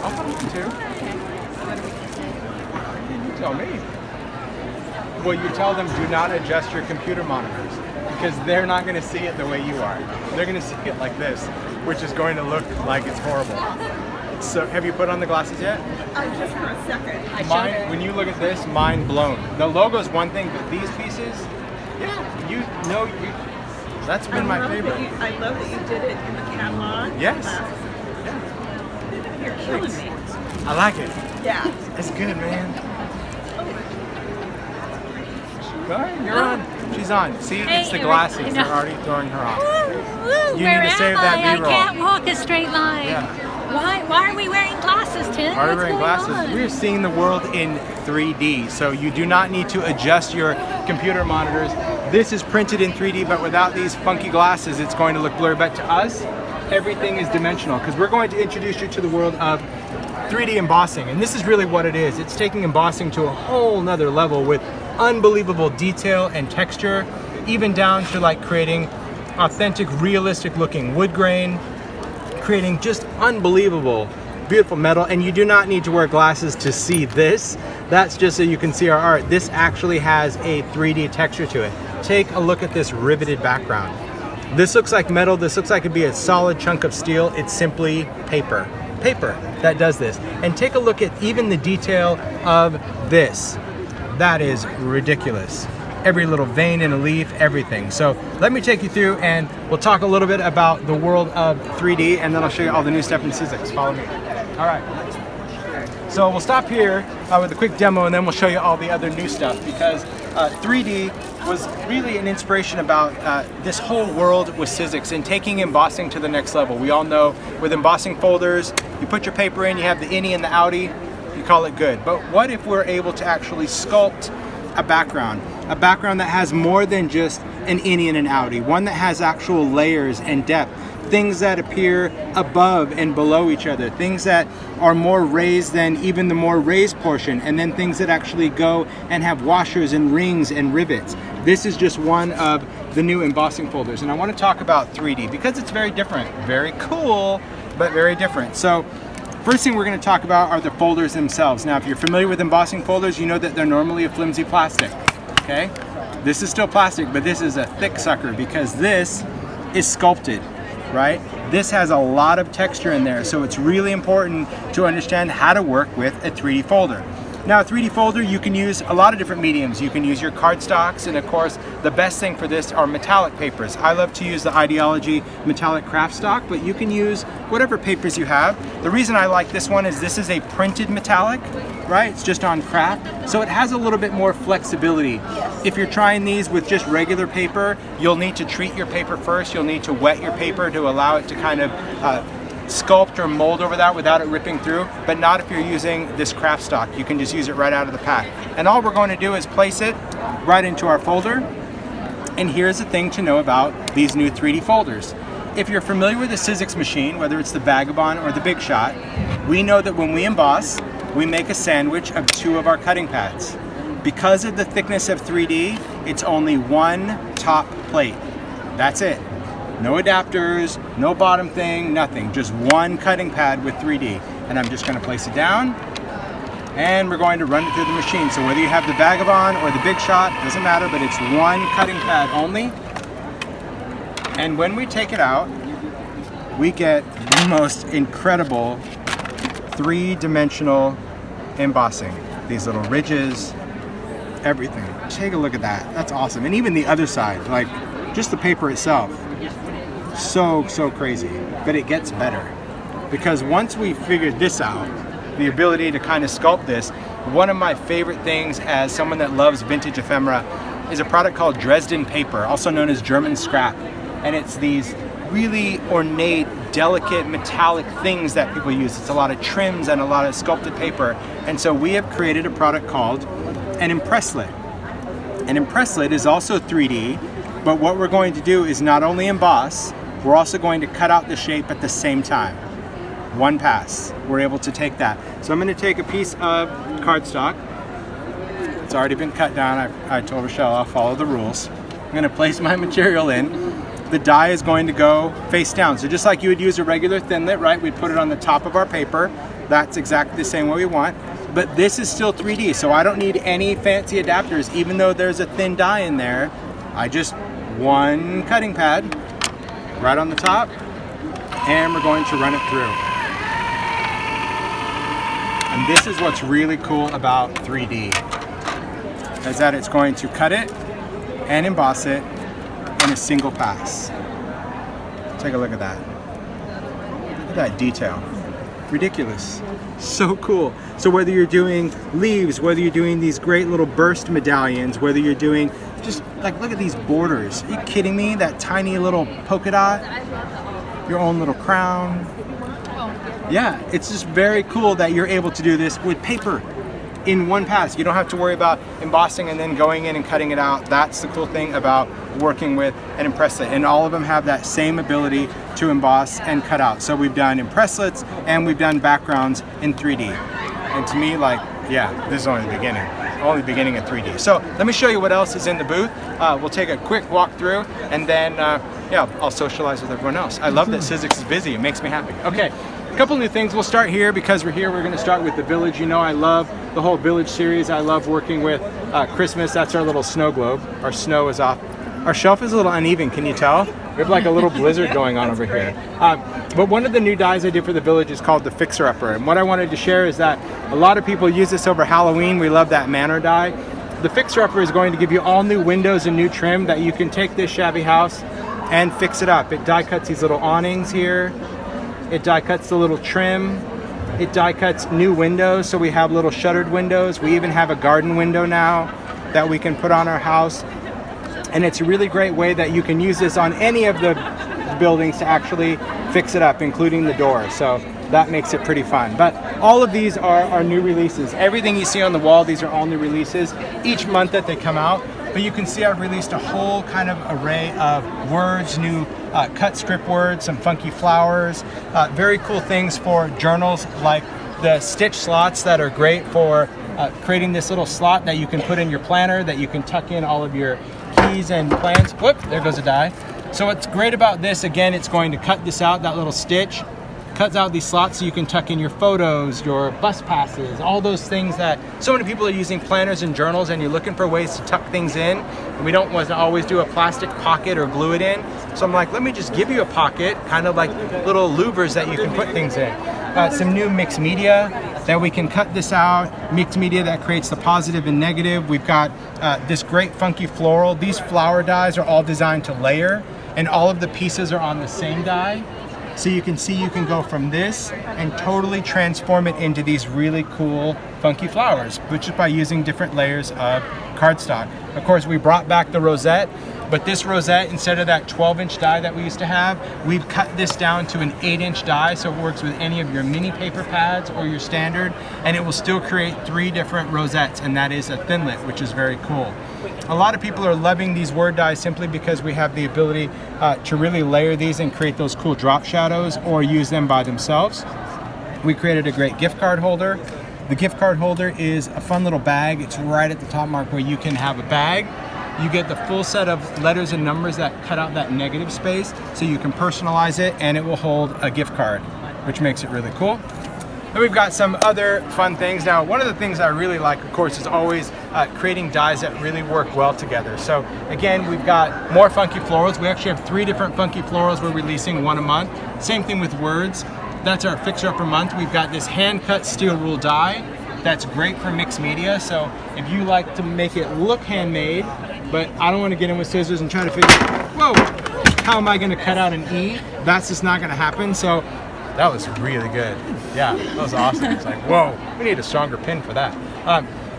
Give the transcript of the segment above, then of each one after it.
I'll put them too. Okay. What are we going to say? You tell me. Well, you tell them do not adjust your computer monitors because they're not going to see it the way you are. They're going to see it like this, which is going to look like it's horrible. So, have you put on the glasses yet? Just for a second. When you look at this, mind blown. The logo's one thing, but these pieces, yeah, you know, that's been my favorite. I love that you did it in the catalog. Yes. Yeah. You're killing me. I like it. Yeah. It's good, man. Go ahead, you're on. She's on. See, it's the glasses. They're already throwing her off. You need to save that B-roll. I can't walk a straight line. Yeah. Why are we wearing glasses, Tim? Why are we wearing glasses? We're seeing the world in 3D, so you do not need to adjust your computer monitors. This is printed in 3D, but without these funky glasses, it's going to look blurry. But to us, everything is dimensional, because we're going to introduce you to the world of 3D embossing, and this is really what it is. It's taking embossing to a whole nother level with unbelievable detail and texture, even down to like creating authentic, realistic looking wood grain, creating just unbelievable, beautiful metal. And you do not need to wear glasses to see this. That's just so you can see our art. This actually has a 3D texture to it. Take a look at this riveted background. This looks like metal. This looks like it'd be a solid chunk of steel. It's simply paper. Paper that does this. And take a look at even the detail of this. That is ridiculous. Every little vein in a leaf, everything. So let me take you through and we'll talk a little bit about the world of 3D, and then I'll show you all the new stuff in Sizzix. Follow me. All right. So we'll stop here with a quick demo, and then we'll show you all the other new stuff, because 3D was really an inspiration about this whole world with Sizzix and taking embossing to the next level. We all know with embossing folders, you put your paper in, you have the innie and the outie, you call it good. But what if we're able to actually sculpt a background that has more than just an innie and an outie, one that has actual layers and depth, things that appear above and below each other, things that are more raised than even the more raised portion, and then things that actually go and have washers and rings and rivets. This is just one of the new embossing folders, and I want to talk about 3D because it's very different, very cool, but very different. So first thing we're going to talk about are the folders themselves. Now, if you're familiar with embossing folders, you know that they're normally a flimsy plastic, okay? This is still plastic, but this is a thick sucker because this is sculpted, right? This has a lot of texture in there, so it's really important to understand how to work with a 3D folder. Now, a 3D folder, you can use a lot of different mediums. You can use your cardstocks, and of course, the best thing for this are metallic papers. I love to use the Ideology metallic craft stock, but you can use whatever papers you have. The reason I like this one is this is a printed metallic, right? It's just on craft, so it has a little bit more flexibility. Yes. If you're trying these with just regular paper, you'll need to treat your paper first. You'll need to wet your paper to allow it to kind of sculpt or mold over that without it ripping through, but not if you're using this craft stock. You can just use it right out of the pack. And all we're going to do is place it right into our folder. And here's the thing to know about these new 3D folders. If you're familiar with the Sizzix machine, whether it's the Vagabond or the Big Shot, we know that when we emboss, we make a sandwich of 2 of our cutting pads. Because of the thickness of 3D, it's only one top plate. That's it. No adapters, no bottom thing, nothing. Just one cutting pad with 3D. And I'm just going to place it down, and we're going to run it through the machine. So whether you have the Vagabond or the Big Shot, doesn't matter, but it's one cutting pad only. And when we take it out, we get the most incredible 3-dimensional embossing. These little ridges, everything. Take a look at that. That's awesome. And even the other side, like just the paper itself. So crazy. But it gets better. Because once we figured this out, the ability to kind of sculpt this, one of my favorite things as someone that loves vintage ephemera is a product called Dresden Paper, also known as German scrap. And it's these really ornate, delicate, metallic things that people use. It's a lot of trims and a lot of sculpted paper. And so we have created a product called an impresslet. An impresslet is also 3D, but what we're going to do is not only emboss, we're also going to cut out the shape at the same time. One pass, we're able to take that. So I'm going to take a piece of cardstock. It's already been cut down. I told Rochelle I'll follow the rules. I'm going to place my material in. The die is going to go face down. So just like you would use a regular Thinlit, right? We'd put it on the top of our paper. That's exactly the same way we want. But this is still 3D, so I don't need any fancy adapters, even though there's a thin die in there. I just one cutting pad right on the top, and we're going to run it through. And this is what's really cool about 3D, is that it's going to cut it and emboss it in a single pass. Take a look at that. Look at that detail. Ridiculous. So cool. So whether you're doing leaves, whether you're doing these great little burst medallions, whether you're doing just like, look at these borders. Are you kidding me? That tiny little polka dot, your own little crown. Yeah, it's just very cool that you're able to do this with paper in one pass. You don't have to worry about embossing and then going in and cutting it out. That's the cool thing about working with an Impresslit, and all of them have that same ability to emboss and cut out. So we've done Impresslits and we've done backgrounds in 3D. And to me, like, yeah, this is only the beginning. Only the beginning of 3D. So let me show you what else is in the booth. We'll take a quick walk through, and then yeah, I'll socialize with everyone else. I love that Sizzix is busy. It makes me happy. Okay. A couple new things. We'll start here because we're here. We're going to start with the village. You know, I love the whole village series. I love working with Christmas. That's our little snow globe. Our snow is off. Our shelf is a little uneven. Can you tell? We have like a little blizzard going on over here. But one of the new dies I did for the village is called the Fixer Upper. And what I wanted to share is that a lot of people use this over Halloween. We love that manor die. The Fixer Upper is going to give you all new windows and new trim that you can take this shabby house and fix it up. It die cuts these little awnings here. It die cuts the little trim. It die cuts new windows, so we have little shuttered windows. We even have a garden window now that we can put on our house. And it's a really great way that you can use this on any of the buildings to actually fix it up, including the door. So that makes it pretty fun. But all of these are new releases. Everything you see on the wall, these are all new releases each month that they come out. But you can see I've released a whole kind of array of words, new cut script words, some funky flowers, very cool things for journals, like the stitch slots that are great for creating this little slot that you can put in your planner, that you can tuck in all of your keys and plans. Whoop, there goes a die. So what's great about this, again, it's going to cut this out, that little stitch, cuts out these slots so you can tuck in your photos, your bus passes, all those things that so many people are using planners and journals, and you're looking for ways to tuck things in. And we don't want to always do a plastic pocket or glue it in. So I'm like, let me just give you a pocket, kind of like little louvers that you can put things in. Some new mixed media that we can cut this out, mixed media that creates the positive and negative. We've got this great funky floral. These flower dies are all designed to layer, and all of the pieces are on the same die. So you can see you can go from this and totally transform it into these really cool funky flowers, which is by using different layers of cardstock. Of course, we brought back the rosette, but this rosette, instead of that 12-inch die that we used to have, we've cut this down to an 8-inch die, so it works with any of your mini paper pads or your standard, and it will still create 3 different rosettes, and that is a Thinlit, which is very cool. A lot of people are loving these word dies simply because we have the ability to really layer these and create those cool drop shadows or use them by themselves. We created a great gift card holder. The gift card holder is a fun little bag. It's right at the top, Mark, where you can have a bag. You get the full set of letters and numbers that cut out that negative space, so you can personalize it and it will hold a gift card, which makes it really cool. And we've got some other fun things. Now, one of the things I really like, of course, is always creating dies that really work well together. So again, we've got more funky florals. We actually have 3 different funky florals we're releasing, 1 a month. Same thing with words. That's our Fixer Upper month. We've got this hand-cut steel rule die that's great for mixed media. So if you like to make it look handmade, but I don't want to get in with scissors and try to figure out, whoa, how am I going to cut out an E? That's just not going to happen. So that was really good. Yeah, that was awesome. It's like, whoa, we need a stronger pin for that.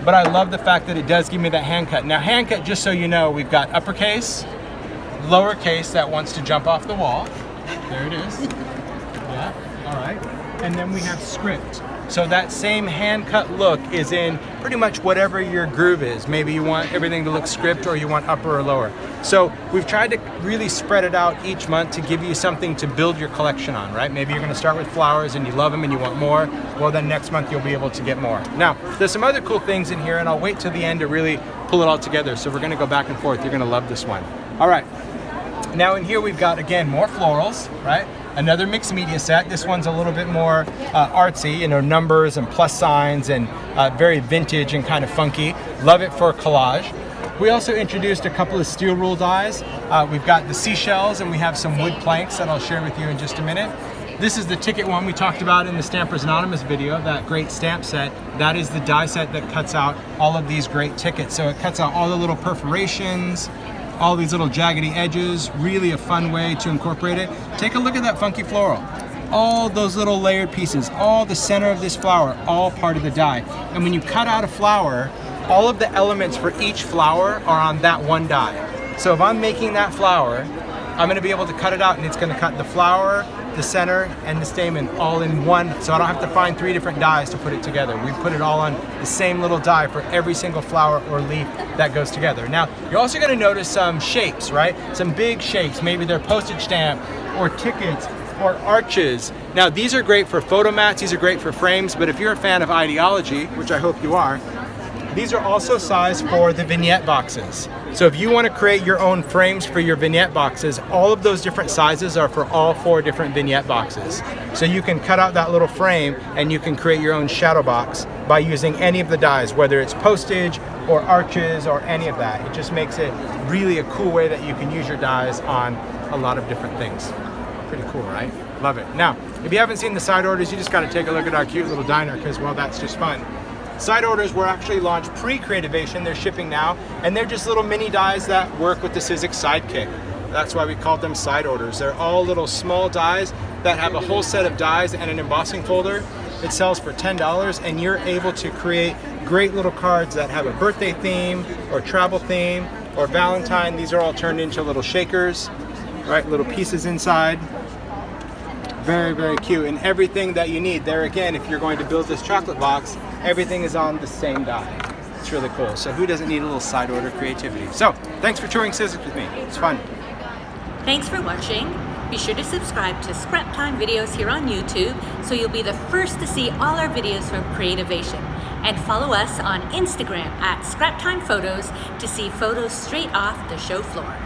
But I love the fact that it does give me that hand cut. Now, hand cut, just so you know, we've got uppercase, lowercase that wants to jump off the wall. There it is. Yeah, all right. And then we have script. So that same hand cut look is in pretty much whatever your groove is. Maybe you want everything to look script or you want upper or lower. So we've tried to really spread it out each month to give you something to build your collection on, right? Maybe you're gonna start with flowers and you love them and you want more. Well, then next month you'll be able to get more. Now, there's some other cool things in here, and I'll wait till the end to really pull it all together. So we're gonna go back and forth. You're gonna love this one. All right. Now in here we've got, again, more florals, right? Another mixed media set. This one's a little bit more artsy, you know, numbers and plus signs and very vintage and kind of funky. Love it for collage. We also introduced a couple of steel rule dies. We've got the seashells and we have some wood planks that I'll share with you in just a minute. This is the ticket one we talked about in the Stampers Anonymous video, that great stamp set. That is the die set that cuts out all of these great tickets. So it cuts out all the little perforations, all these little jaggedy edges, really a fun way to incorporate it. Take a look at that funky floral. All those little layered pieces, all the center of this flower, all part of the die. And when you cut out a flower, all of the elements for each flower are on that one die. So if I'm making that flower, I'm gonna be able to cut it out and it's gonna cut the flower, the center, and the stamen all in one, so I don't have to find 3 different dies to put it together. We put it all on the same little die for every single flower or leaf that goes together. Now, you're also gonna notice some shapes, right? Some big shapes, maybe they're postage stamp or tickets or arches. Now, these are great for photo mats, these are great for frames, but if you're a fan of ideology, which I hope you are, these are also sized for the vignette boxes. So if you want to create your own frames for your vignette boxes, all of those different sizes are for all 4 different vignette boxes. So you can cut out that little frame and you can create your own shadow box by using any of the dies, whether it's postage or arches or any of that. It just makes it really a cool way that you can use your dies on a lot of different things. Pretty cool, right? Love it. Now, if you haven't seen the side orders, you just got to take a look at our cute little diner because, well, that's just fun. Side orders were actually launched pre-Creativation. They're shipping now, and they're just little mini dies that work with the Sizzix SIDEKICK. That's why we called them side orders. They're all little small dies that have a whole set of dies and an embossing folder. It sells for $10, and you're able to create great little cards that have a birthday theme or travel theme or Valentine. These are all turned into little shakers, right? Little pieces inside. Very, very cute, and everything that you need. There again, if you're going to build this chocolate box, everything is on the same die. It's really cool. So who doesn't need a little side order creativity? So, thanks for touring Sizzix with me. It's fun. Thanks for watching. Be sure to subscribe to Scrap Time videos here on YouTube so you'll be the first to see all our videos from Creativation. And follow us on Instagram at Scrap Time Photos to see photos straight off the show floor.